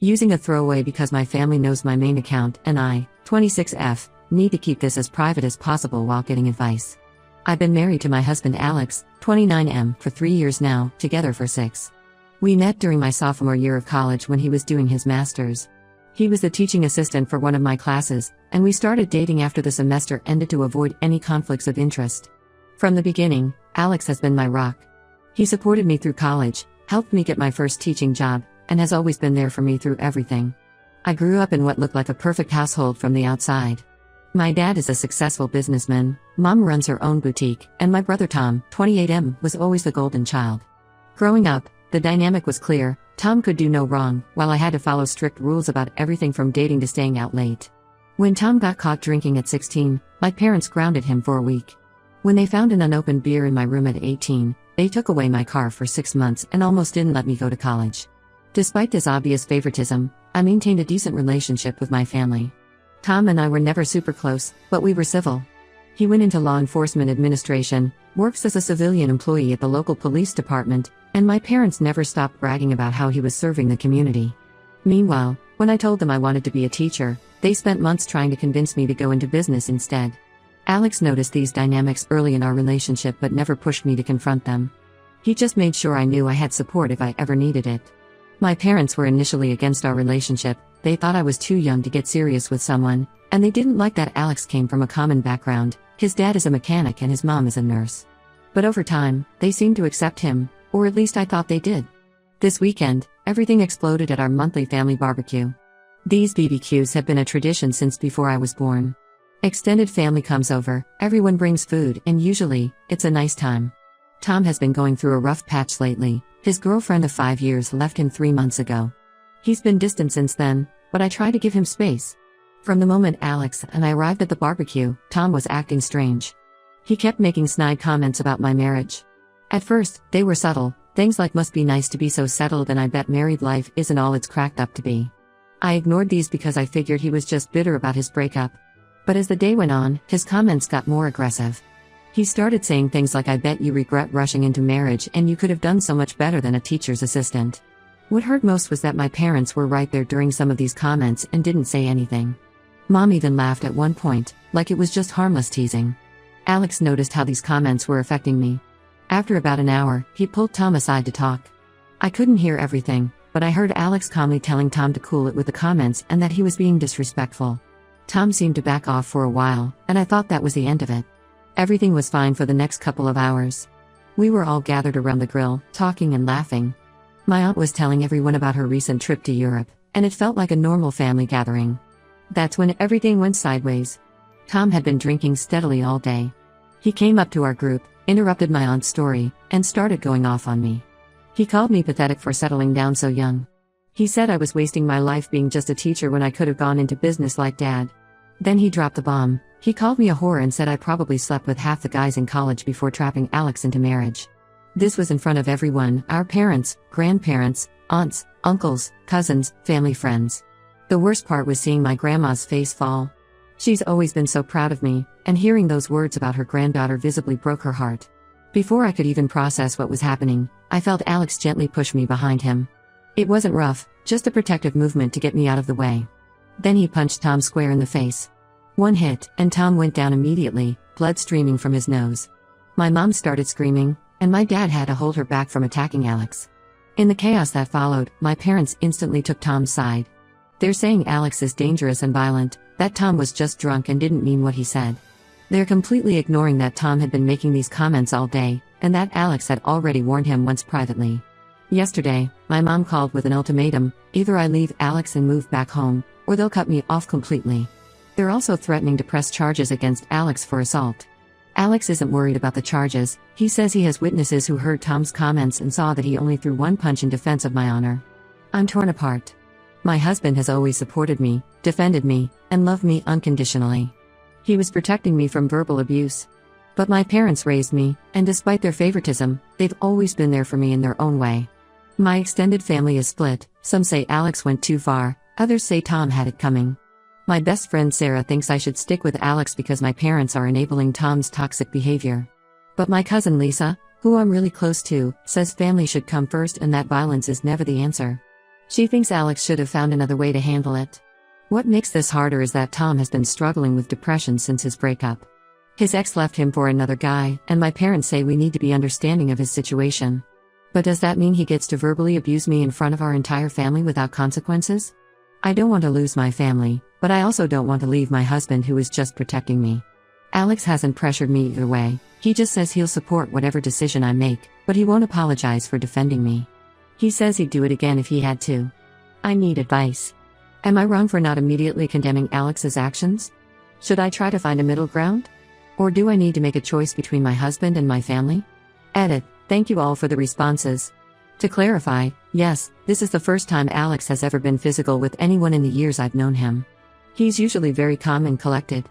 Using a throwaway because my family knows my main account and I, 26F, need to keep this as private as possible while getting advice. I've been married to my husband Alex, 29M, for 3 years now, together for 6. We met during my sophomore year of college when he was doing his master's. He was the teaching assistant for one of my classes, and we started dating after the semester ended to avoid any conflicts of interest. From the beginning, Alex has been my rock. He supported me through college, helped me get my first teaching job, and has always been there for me through everything. I grew up in what looked like a perfect household from the outside. My dad is a successful businessman, mom runs her own boutique, and my brother Tom, 28M, was always the golden child. Growing up, the dynamic was clear. Tom could do no wrong, while I had to follow strict rules about everything from dating to staying out late. When Tom got caught drinking at 16, my parents grounded him for a week. When they found an unopened beer in my room at 18, they took away my car for 6 months and almost didn't let me go to college. Despite this obvious favoritism, I maintained a decent relationship with my family. Tom and I were never super close, but we were civil. He went into law enforcement administration, works as a civilian employee at the local police department, and my parents never stopped bragging about how he was serving the community. Meanwhile, when I told them I wanted to be a teacher, they spent months trying to convince me to go into business instead. Alex noticed these dynamics early in our relationship but never pushed me to confront them. He just made sure I knew I had support if I ever needed it. My parents were initially against our relationship. They thought I was too young to get serious with someone, and they didn't like that Alex came from a common background. His dad is a mechanic and his mom is a nurse. But over time, they seemed to accept him, or at least I thought they did. This weekend, everything exploded at our monthly family barbecue. These BBQs have been a tradition since before I was born. Extended family comes over, everyone brings food, and usually, it's a nice time. Tom has been going through a rough patch lately. His girlfriend of 5 years left him 3 months ago. He's been distant since then, but I try to give him space. From the moment Alex and I arrived at the barbecue, Tom was acting strange. He kept making snide comments about my marriage. At first, they were subtle, things like must be nice to be so settled and I bet married life isn't all it's cracked up to be. I ignored these because I figured he was just bitter about his breakup. But as the day went on, his comments got more aggressive. He started saying things like I bet you regret rushing into marriage and you could have done so much better than a teacher's assistant. What hurt most was that my parents were right there during some of these comments and didn't say anything. Mom even laughed at one point, like it was just harmless teasing. Alex noticed how these comments were affecting me. After about an hour, he pulled Tom aside to talk. I couldn't hear everything, but I heard Alex calmly telling Tom to cool it with the comments and that he was being disrespectful. Tom seemed to back off for a while, and I thought that was the end of it. Everything was fine for the next couple of hours. We were all gathered around the grill, talking and laughing. My aunt was telling everyone about her recent trip to Europe, and it felt like a normal family gathering. That's when everything went sideways. Tom had been drinking steadily all day. He came up to our group, interrupted my aunt's story, and started going off on me. He called me pathetic for settling down so young. He said I was wasting my life being just a teacher when I could have gone into business like Dad. Then he dropped the bomb. He called me a whore and said I probably slept with half the guys in college before trapping Alex into marriage. This was in front of everyone, our parents, grandparents, aunts, uncles, cousins, family friends. The worst part was seeing my grandma's face fall. She's always been so proud of me, and hearing those words about her granddaughter visibly broke her heart. Before I could even process what was happening, I felt Alex gently push me behind him. It wasn't rough, just a protective movement to get me out of the way. Then he punched Tom square in the face. One hit, and Tom went down immediately, blood streaming from his nose. My mom started screaming, and my dad had to hold her back from attacking Alex. In the chaos that followed, my parents instantly took Tom's side. They're saying Alex is dangerous and violent, that Tom was just drunk and didn't mean what he said. They're completely ignoring that Tom had been making these comments all day, and that Alex had already warned him once privately. Yesterday, my mom called with an ultimatum: either I leave Alex and move back home, or they'll cut me off completely. They're also threatening to press charges against Alex for assault. Alex isn't worried about the charges. He says he has witnesses who heard Tom's comments and saw that he only threw one punch in defense of my honor. I'm torn apart. My husband has always supported me, defended me, and loved me unconditionally. He was protecting me from verbal abuse. But my parents raised me, and despite their favoritism, they've always been there for me in their own way. My extended family is split. Some say Alex went too far, others say Tom had it coming. My best friend Sarah thinks I should stick with Alex because my parents are enabling Tom's toxic behavior. But my cousin Lisa, who I'm really close to, says family should come first and that violence is never the answer. She thinks Alex should have found another way to handle it. What makes this harder is that Tom has been struggling with depression since his breakup. His ex left him for another guy, and my parents say we need to be understanding of his situation. But does that mean he gets to verbally abuse me in front of our entire family without consequences? I don't want to lose my family, but I also don't want to leave my husband who is just protecting me. Alex hasn't pressured me either way. He just says he'll support whatever decision I make, but he won't apologize for defending me. He says he'd do it again if he had to. I need advice. Am I wrong for not immediately condemning Alex's actions? Should I try to find a middle ground? Or do I need to make a choice between my husband and my family? Edit. Thank you all for the responses. To clarify, yes, this is the first time Alex has ever been physical with anyone in the years I've known him. He's usually very calm and collected.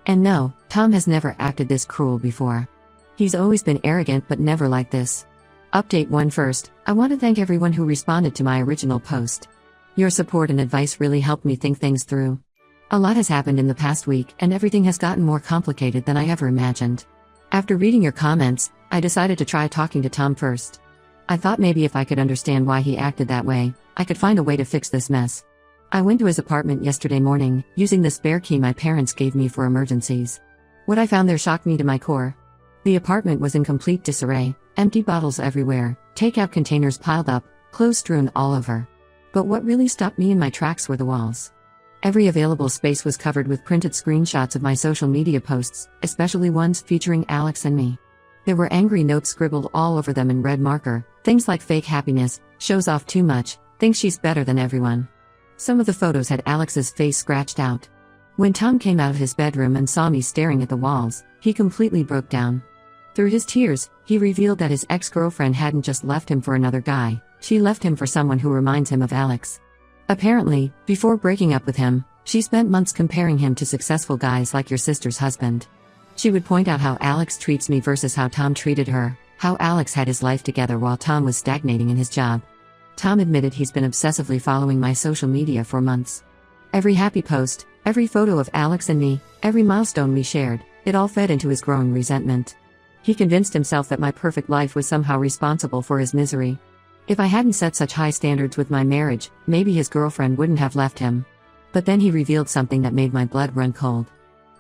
And no, Tom has never acted this cruel before. He's always been arrogant but never like this. Update 1 first, I want to thank everyone who responded to my original post. Your support and advice really helped me think things through. A lot has happened in the past week and everything has gotten more complicated than I ever imagined. After reading your comments, I decided to try talking to Tom first. I thought maybe if I could understand why he acted that way, I could find a way to fix this mess. I went to his apartment yesterday morning, using the spare key my parents gave me for emergencies. What I found there shocked me to my core. The apartment was in complete disarray, empty bottles everywhere, takeout containers piled up, clothes strewn all over. But what really stopped me in my tracks were the walls. Every available space was covered with printed screenshots of my social media posts, especially ones featuring Alex and me. There were angry notes scribbled all over them in red marker, things like fake happiness, shows off too much, thinks she's better than everyone. Some of the photos had Alex's face scratched out. When Tom came out of his bedroom and saw me staring at the walls, he completely broke down. Through his tears, he revealed that his ex-girlfriend hadn't just left him for another guy, she left him for someone who reminds him of Alex. Apparently, before breaking up with him, she spent months comparing him to successful guys like your sister's husband. She would point out how Alex treats me versus how Tom treated her, how Alex had his life together while Tom was stagnating in his job. Tom admitted he's been obsessively following my social media for months. Every happy post, every photo of Alex and me, every milestone we shared, it all fed into his growing resentment. He convinced himself that my perfect life was somehow responsible for his misery. If I hadn't set such high standards with my marriage, maybe his girlfriend wouldn't have left him. But then he revealed something that made my blood run cold.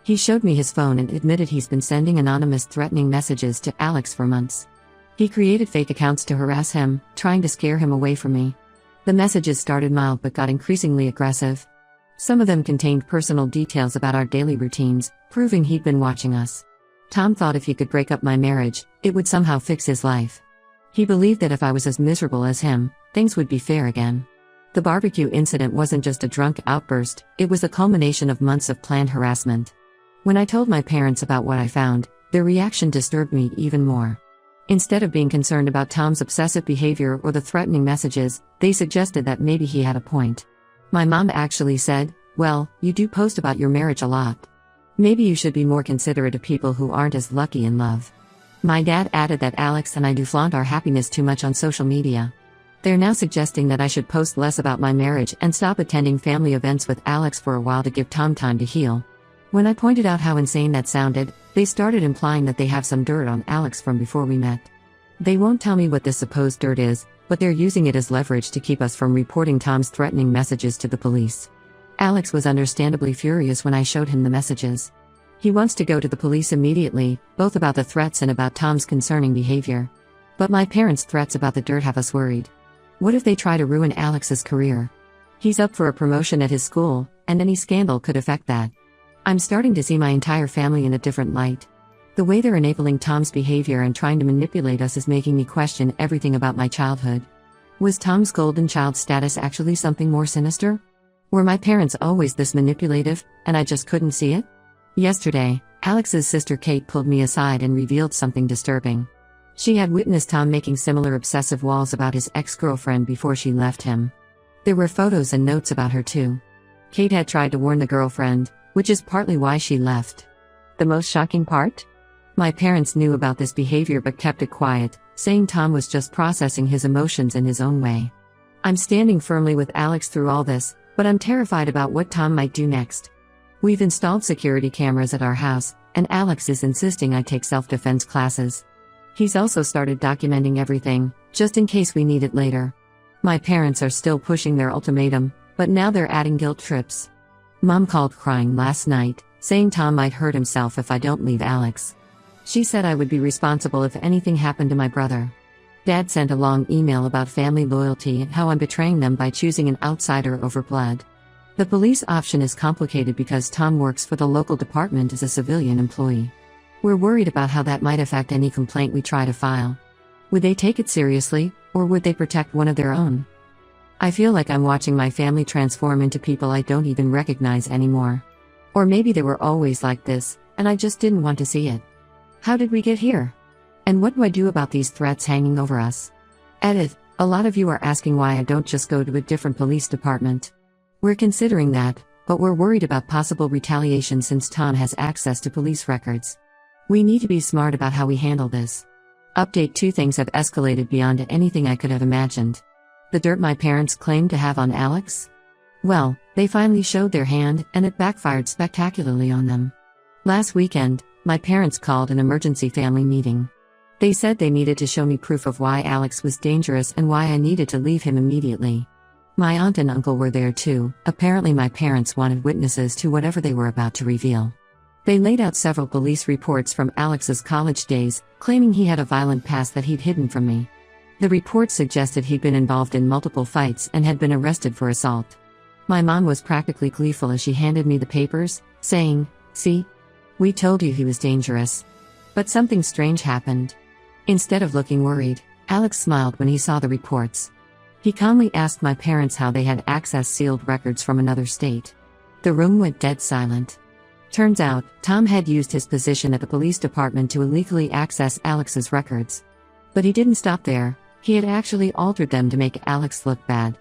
He showed me his phone and admitted he's been sending anonymous threatening messages to Alex for months. He created fake accounts to harass him, trying to scare him away from me. The messages started mild but got increasingly aggressive. Some of them contained personal details about our daily routines, proving he'd been watching us. Tom thought if he could break up my marriage, it would somehow fix his life. He believed that if I was as miserable as him, things would be fair again. The barbecue incident wasn't just a drunk outburst, it was a culmination of months of planned harassment. When I told my parents about what I found, their reaction disturbed me even more. Instead of being concerned about Tom's obsessive behavior or the threatening messages, they suggested that maybe he had a point. My mom actually said, "Well, you do post about your marriage a lot. Maybe you should be more considerate of people who aren't as lucky in love." My dad added that Alex and I do flaunt our happiness too much on social media. They're now suggesting that I should post less about my marriage and stop attending family events with Alex for a while to give Tom time to heal. When I pointed out how insane that sounded, they started implying that they have some dirt on Alex from before we met. They won't tell me what this supposed dirt is, but they're using it as leverage to keep us from reporting Tom's threatening messages to the police. Alex was understandably furious when I showed him the messages. He wants to go to the police immediately, both about the threats and about Tom's concerning behavior. But my parents' threats about the dirt have us worried. What if they try to ruin Alex's career? He's up for a promotion at his school, and any scandal could affect that. I'm starting to see my entire family in a different light. The way they're enabling Tom's behavior and trying to manipulate us is making me question everything about my childhood. Was Tom's golden child status actually something more sinister? Were my parents always this manipulative, and I just couldn't see it? Yesterday, Alex's sister Kate pulled me aside and revealed something disturbing. She had witnessed Tom making similar obsessive walls about his ex-girlfriend before she left him. There were photos and notes about her too. Kate had tried to warn the girlfriend, which is partly why she left. The most shocking part? My parents knew about this behavior but kept it quiet, saying Tom was just processing his emotions in his own way. I'm standing firmly with Alex through all this, but I'm terrified about what Tom might do next. We've installed security cameras at our house, and Alex is insisting I take self-defense classes. He's also started documenting everything, just in case we need it later. My parents are still pushing their ultimatum, but now they're adding guilt trips. Mom called crying last night, saying Tom might hurt himself if I don't leave Alex. She said I would be responsible if anything happened to my brother. Dad sent a long email about family loyalty and how I'm betraying them by choosing an outsider over blood. The police option is complicated because Tom works for the local department as a civilian employee. We're worried about how that might affect any complaint we try to file. Would they take it seriously, or would they protect one of their own? I feel like I'm watching my family transform into people I don't even recognize anymore. Or maybe they were always like this, and I just didn't want to see it. How did we get here? And what do I do about these threats hanging over us? Edit. A lot of you are asking why I don't just go to a different police department. We're considering that, but we're worried about possible retaliation since Tom has access to police records. We need to be smart about how we handle this. Update: 2 things have escalated beyond anything I could have imagined. The dirt my parents claimed to have on Alex? Well, they finally showed their hand, and it backfired spectacularly on them. Last weekend, my parents called an emergency family meeting. They said they needed to show me proof of why Alex was dangerous and why I needed to leave him immediately. My aunt and uncle were there too. Apparently my parents wanted witnesses to whatever they were about to reveal. They laid out several police reports from Alex's college days, claiming he had a violent past that he'd hidden from me. The reports suggested he'd been involved in multiple fights and had been arrested for assault. My mom was practically gleeful as she handed me the papers, saying, "See? We told you he was dangerous." But something strange happened. Instead of looking worried, Alex smiled when he saw the reports. He calmly asked my parents how they had accessed sealed records from another state. The room went dead silent. Turns out, Tom had used his position at the police department to illegally access Alex's records. But he didn't stop there. He had actually altered them to make Alex look bad.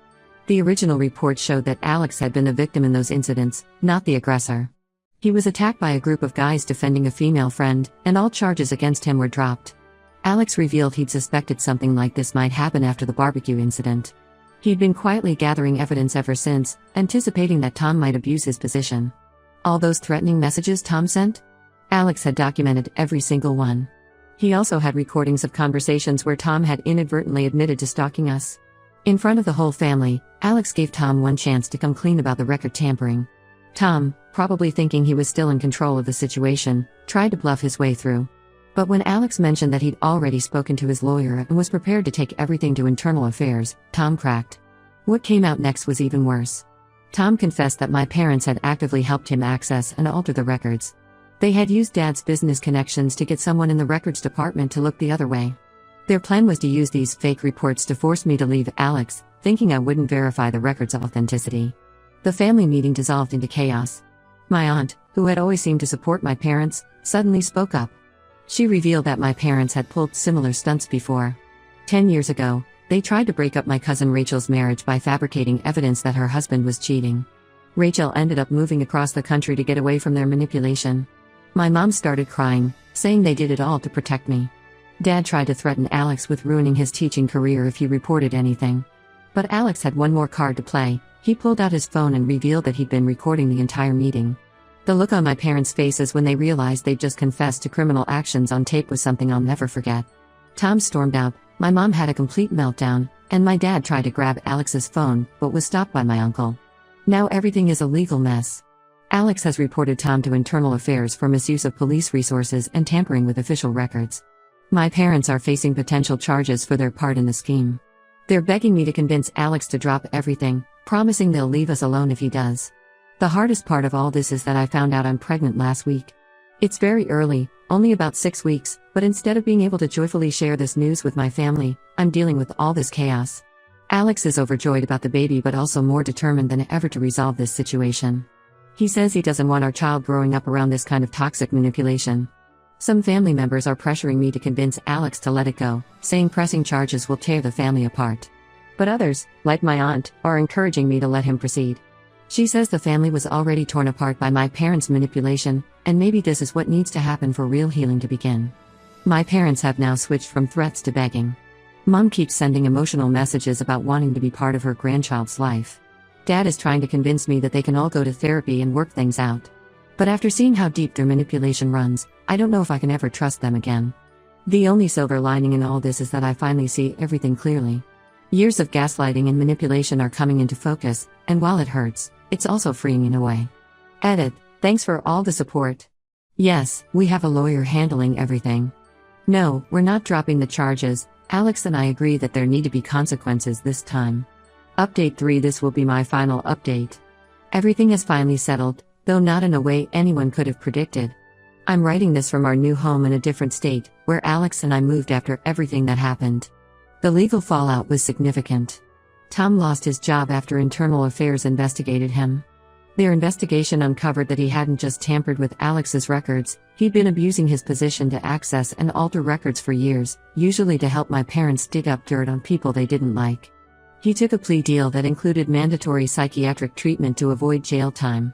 The original report showed that Alex had been the victim in those incidents, not the aggressor. He was attacked by a group of guys defending a female friend, and all charges against him were dropped. Alex revealed he'd suspected something like this might happen after the barbecue incident. He'd been quietly gathering evidence ever since, anticipating that Tom might abuse his position. All those threatening messages Tom sent? Alex had documented every single one. He also had recordings of conversations where Tom had inadvertently admitted to stalking us. In front of the whole family, Alex gave Tom one chance to come clean about the record tampering. Tom, probably thinking he was still in control of the situation, tried to bluff his way through. But when Alex mentioned that he'd already spoken to his lawyer and was prepared to take everything to internal affairs, Tom cracked. What came out next was even worse. Tom confessed that my parents had actively helped him access and alter the records. They had used Dad's business connections to get someone in the records department to look the other way. Their plan was to use these fake reports to force me to leave Alex, thinking I wouldn't verify the record's authenticity. The family meeting dissolved into chaos. My aunt, who had always seemed to support my parents, suddenly spoke up. She revealed that my parents had pulled similar stunts before. 10 years ago, they tried to break up my cousin Rachel's marriage by fabricating evidence that her husband was cheating. Rachel ended up moving across the country to get away from their manipulation. My mom started crying, saying they did it all to protect me. Dad tried to threaten Alex with ruining his teaching career if he reported anything. But Alex had one more card to play. He pulled out his phone and revealed that he'd been recording the entire meeting. The look on my parents' faces when they realized they'd just confessed to criminal actions on tape was something I'll never forget. Tom stormed out, my mom had a complete meltdown, and my dad tried to grab Alex's phone, but was stopped by my uncle. Now everything is a legal mess. Alex has reported Tom to Internal Affairs for misuse of police resources and tampering with official records. My parents are facing potential charges for their part in the scheme. They're begging me to convince Alex to drop everything, promising they'll leave us alone if he does. The hardest part of all this is that I found out I'm pregnant last week. It's very early, only about 6 weeks, but instead of being able to joyfully share this news with my family, I'm dealing with all this chaos. Alex is overjoyed about the baby but also more determined than ever to resolve this situation. He says he doesn't want our child growing up around this kind of toxic manipulation. Some family members are pressuring me to convince Alex to let it go, saying pressing charges will tear the family apart. But others, like my aunt, are encouraging me to let him proceed. She says the family was already torn apart by my parents' manipulation, and maybe this is what needs to happen for real healing to begin. My parents have now switched from threats to begging. Mom keeps sending emotional messages about wanting to be part of her grandchild's life. Dad is trying to convince me that they can all go to therapy and work things out. But after seeing how deep their manipulation runs, I don't know if I can ever trust them again. The only silver lining in all this is that I finally see everything clearly. Years of gaslighting and manipulation are coming into focus, and while it hurts, it's also freeing in a way. Edit. Thanks for all the support. Yes, we have a lawyer handling everything. No, we're not dropping the charges. Alex and I agree that there need to be consequences this time. Update 3. This will be my final update. Everything has finally settled, though not in a way anyone could have predicted. I'm writing this from our new home in a different state, where Alex and I moved after everything that happened. The legal fallout was significant. Tom lost his job after Internal Affairs investigated him. Their investigation uncovered that he hadn't just tampered with Alex's records, he'd been abusing his position to access and alter records for years, usually to help my parents dig up dirt on people they didn't like. He took a plea deal that included mandatory psychiatric treatment to avoid jail time.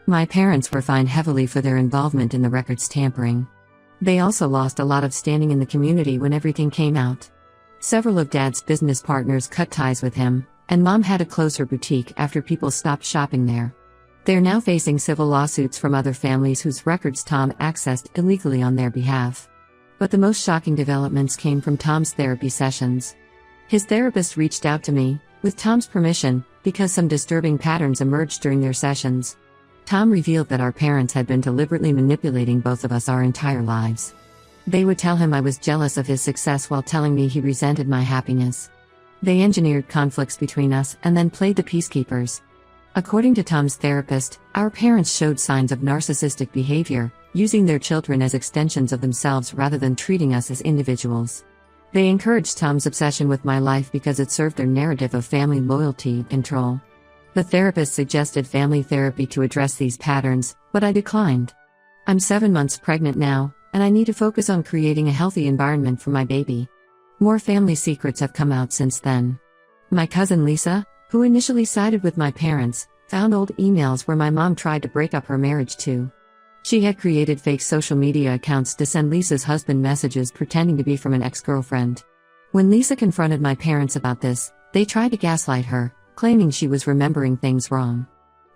My parents were fined heavily for their involvement in the records tampering. They also lost a lot of standing in the community when everything came out. Several of Dad's business partners cut ties with him, and Mom had to close her boutique after people stopped shopping there. They're now facing civil lawsuits from other families whose records Tom accessed illegally on their behalf. But the most shocking developments came from Tom's therapy sessions. His therapist reached out to me, with Tom's permission, because some disturbing patterns emerged during their sessions. Tom revealed that our parents had been deliberately manipulating both of us our entire lives. They would tell him I was jealous of his success while telling me he resented my happiness. They engineered conflicts between us and then played the peacekeepers. According to Tom's therapist, our parents showed signs of narcissistic behavior, using their children as extensions of themselves rather than treating us as individuals. They encouraged Tom's obsession with my life because it served their narrative of family loyalty and control. The therapist suggested family therapy to address these patterns, but I declined. I'm 7 months pregnant now, and I need to focus on creating a healthy environment for my baby. More family secrets have come out since then. My cousin Lisa, who initially sided with my parents, found old emails where my mom tried to break up her marriage too. She had created fake social media accounts to send Lisa's husband messages pretending to be from an ex-girlfriend. When Lisa confronted my parents about this, they tried to gaslight her, claiming she was remembering things wrong.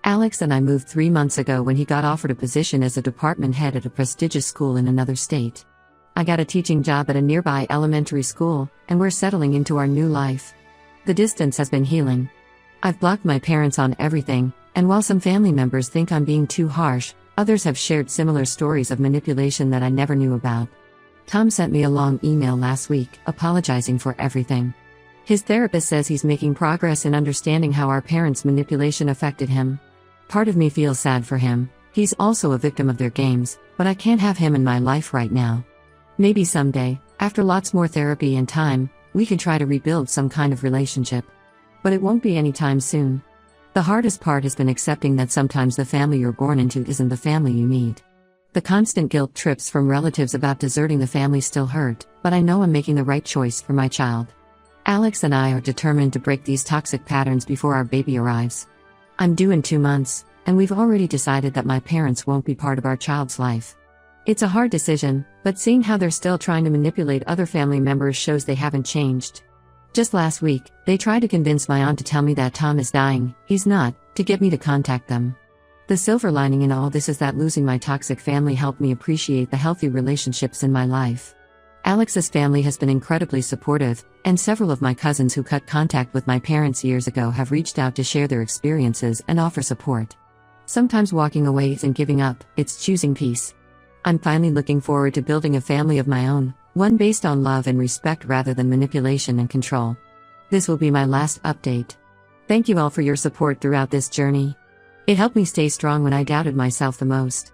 Alex and I moved 3 months ago when he got offered a position as a department head at a prestigious school in another state. I got a teaching job at a nearby elementary school, and we're settling into our new life. The distance has been healing. I've blocked my parents on everything, and while some family members think I'm being too harsh, others have shared similar stories of manipulation that I never knew about. Tom sent me a long email last week, apologizing for everything. His therapist says he's making progress in understanding how our parents' manipulation affected him. Part of me feels sad for him. He's also a victim of their games, but I can't have him in my life right now. Maybe someday, after lots more therapy and time, we can try to rebuild some kind of relationship. But it won't be anytime soon. The hardest part has been accepting that sometimes the family you're born into isn't the family you need. The constant guilt trips from relatives about deserting the family still hurt, but I know I'm making the right choice for my child. Alex and I are determined to break these toxic patterns before our baby arrives. I'm due in 2 months, and we've already decided that my parents won't be part of our child's life. It's a hard decision, but seeing how they're still trying to manipulate other family members shows they haven't changed. Just last week, they tried to convince my aunt to tell me that Tom is dying, he's not, to get me to contact them. The silver lining in all this is that losing my toxic family helped me appreciate the healthy relationships in my life. Alex's family has been incredibly supportive, and several of my cousins who cut contact with my parents years ago have reached out to share their experiences and offer support. Sometimes walking away isn't giving up, it's choosing peace. I'm finally looking forward to building a family of my own, one based on love and respect rather than manipulation and control. This will be my last update. Thank you all for your support throughout this journey. It helped me stay strong when I doubted myself the most.